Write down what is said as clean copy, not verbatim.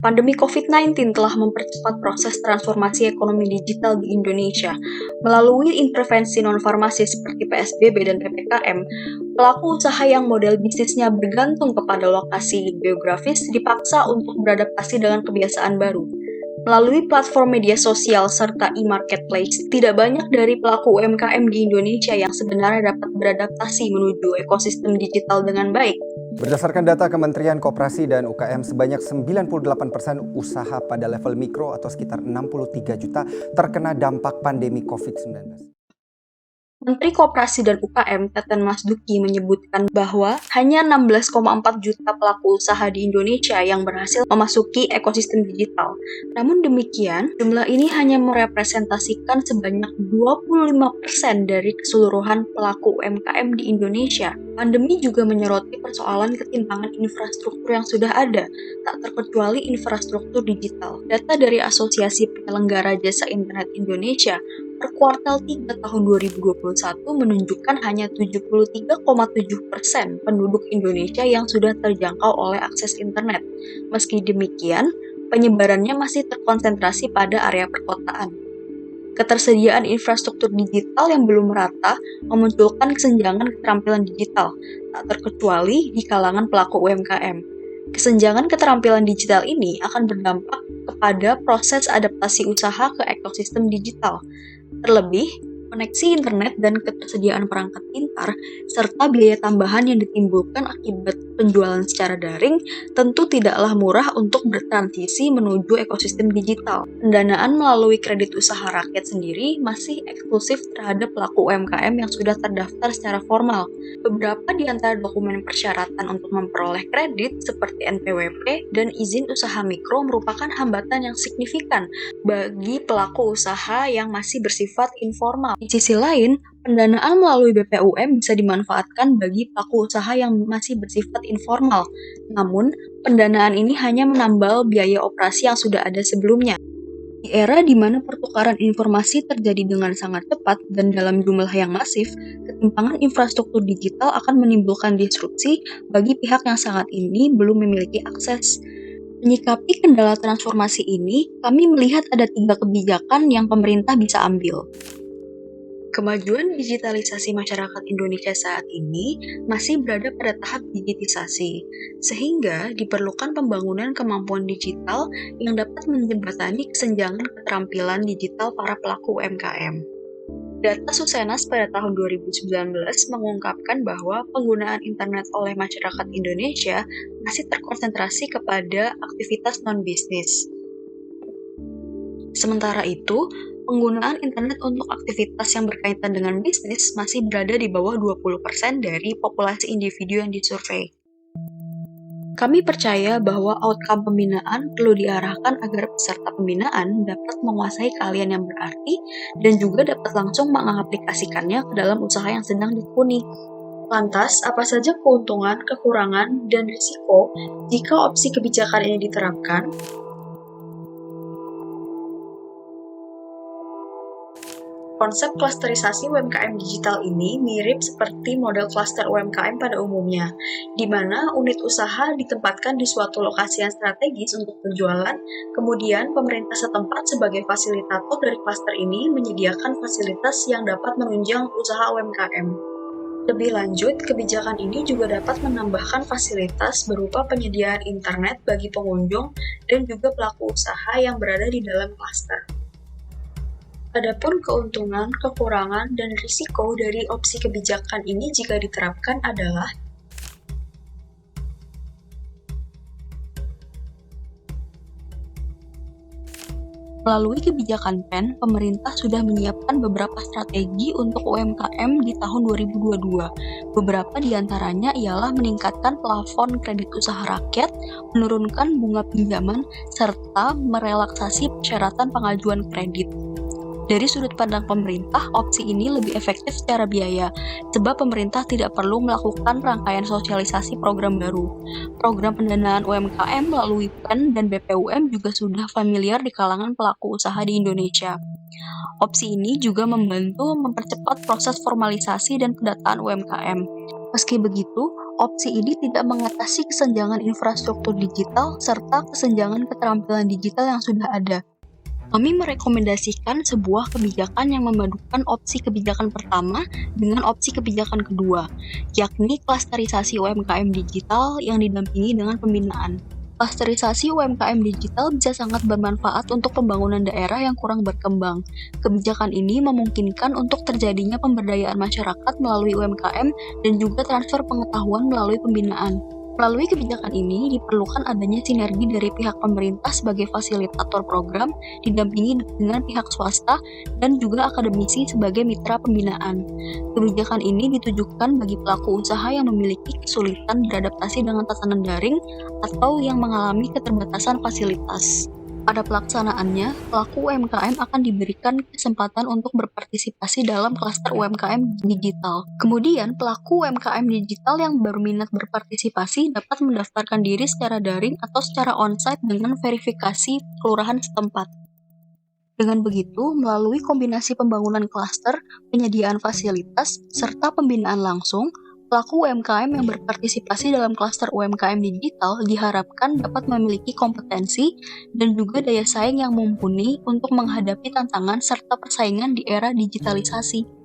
Pandemi COVID-19 telah mempercepat proses transformasi ekonomi digital di Indonesia. Melalui intervensi non-farmasi seperti PSBB dan PPKM, pelaku usaha yang model bisnisnya bergantung kepada lokasi geografis dipaksa untuk beradaptasi dengan kebiasaan baru. Melalui platform media sosial serta e-marketplace, tidak banyak dari pelaku UMKM di Indonesia yang sebenarnya dapat beradaptasi menuju ekosistem digital dengan baik. Berdasarkan data Kementerian Koperasi dan UKM, sebanyak 98% usaha pada level mikro atau sekitar 63 juta terkena dampak pandemi COVID-19. Menteri Koperasi dan UKM Teten Mas Duki menyebutkan bahwa hanya 16,4 juta pelaku usaha di Indonesia yang berhasil memasuki ekosistem digital. Namun demikian, jumlah ini hanya merepresentasikan sebanyak 25% dari keseluruhan pelaku UMKM di Indonesia. Pandemi juga menyoroti persoalan ketimpangan infrastruktur yang sudah ada, tak terkecuali infrastruktur digital. Data dari Asosiasi Penyelenggara Jasa Internet Indonesia per kuartal 3 tahun 2021 menunjukkan hanya 73,7% penduduk Indonesia yang sudah terjangkau oleh akses internet. Meski demikian, penyebarannya masih terkonsentrasi pada area perkotaan. Ketersediaan infrastruktur digital yang belum merata memunculkan kesenjangan keterampilan digital, tak terkecuali di kalangan pelaku UMKM. Kesenjangan keterampilan digital ini akan berdampak kepada proses adaptasi usaha ke ekosistem digital. Terlebih, koneksi internet dan ketersediaan perangkat pintar, serta biaya tambahan yang ditimbulkan akibat penjualan secara daring, tentu tidaklah murah untuk bertransisi menuju ekosistem digital. Pendanaan melalui kredit usaha rakyat sendiri masih eksklusif terhadap pelaku UMKM yang sudah terdaftar secara formal. Beberapa di antara dokumen persyaratan untuk memperoleh kredit seperti NPWP dan izin usaha mikro merupakan hambatan yang signifikan bagi pelaku usaha yang masih bersifat informal. Di sisi lain, pendanaan melalui BPUM bisa dimanfaatkan bagi pelaku usaha yang masih bersifat informal. Namun, pendanaan ini hanya menambal biaya operasi yang sudah ada sebelumnya. Di era di mana pertukaran informasi terjadi dengan sangat cepat dan dalam jumlah yang masif, ketimpangan infrastruktur digital akan menimbulkan disrupsi bagi pihak yang saat ini belum memiliki akses. Menyikapi kendala transformasi ini, kami melihat ada 3 kebijakan yang pemerintah bisa ambil. Kemajuan digitalisasi masyarakat Indonesia saat ini masih berada pada tahap digitisasi, sehingga diperlukan pembangunan kemampuan digital yang dapat menjembatani kesenjangan keterampilan digital para pelaku UMKM. Data Susenas pada tahun 2019 mengungkapkan bahwa penggunaan internet oleh masyarakat Indonesia masih terkonsentrasi kepada aktivitas non-bisnis. Sementara itu, penggunaan internet untuk aktivitas yang berkaitan dengan bisnis masih berada di bawah 20% dari populasi individu yang disurvei. Kami percaya bahwa outcome pembinaan perlu diarahkan agar peserta pembinaan dapat menguasai keahlian yang berarti dan juga dapat langsung mengaplikasikannya ke dalam usaha yang sedang ditekuni. Lantas, apa saja keuntungan, kekurangan, dan risiko jika opsi kebijakan ini diterapkan? Konsep klasterisasi UMKM digital ini mirip seperti model klaster UMKM pada umumnya, di mana unit usaha ditempatkan di suatu lokasi yang strategis untuk penjualan, kemudian pemerintah setempat sebagai fasilitator dari klaster ini menyediakan fasilitas yang dapat menunjang usaha UMKM. Lebih lanjut, kebijakan ini juga dapat menambahkan fasilitas berupa penyediaan internet bagi pengunjung dan juga pelaku usaha yang berada di dalam klaster. Adapun keuntungan, kekurangan, dan risiko dari opsi kebijakan ini jika diterapkan adalah melalui kebijakan PEN, pemerintah sudah menyiapkan beberapa strategi untuk UMKM di tahun 2022. Beberapa di antaranya ialah meningkatkan plafon kredit usaha rakyat, menurunkan bunga pinjaman, serta merelaksasi persyaratan pengajuan kredit. Dari sudut pandang pemerintah, opsi ini lebih efektif secara biaya, sebab pemerintah tidak perlu melakukan rangkaian sosialisasi program baru. Program pendanaan UMKM melalui PEN dan BPUM juga sudah familiar di kalangan pelaku usaha di Indonesia. Opsi ini juga membantu mempercepat proses formalisasi dan pendataan UMKM. Meski begitu, Opsi ini tidak mengatasi kesenjangan infrastruktur digital serta kesenjangan keterampilan digital yang sudah ada. Kami merekomendasikan sebuah kebijakan yang memadukan opsi kebijakan pertama dengan opsi kebijakan kedua, yakni klasterisasi UMKM digital yang didampingi dengan pembinaan. Klasterisasi UMKM digital bisa sangat bermanfaat untuk pembangunan daerah yang kurang berkembang. Kebijakan ini memungkinkan untuk terjadinya pemberdayaan masyarakat melalui UMKM dan juga transfer pengetahuan melalui pembinaan. Melalui kebijakan ini, diperlukan adanya sinergi dari pihak pemerintah sebagai fasilitator program, didampingi dengan pihak swasta, dan juga akademisi sebagai mitra pembinaan. Kebijakan ini ditujukan bagi pelaku usaha yang memiliki kesulitan beradaptasi dengan tatanan daring atau yang mengalami keterbatasan fasilitas. Pada pelaksanaannya, pelaku UMKM akan diberikan kesempatan untuk berpartisipasi dalam klaster UMKM digital. Kemudian, pelaku UMKM digital yang berminat berpartisipasi dapat mendaftarkan diri secara daring atau secara onsite dengan verifikasi kelurahan setempat. Dengan begitu, melalui kombinasi pembangunan klaster, penyediaan fasilitas, serta pembinaan langsung, pelaku UMKM yang berpartisipasi dalam klaster UMKM digital diharapkan dapat memiliki kompetensi dan juga daya saing yang mumpuni untuk menghadapi tantangan serta persaingan di era digitalisasi.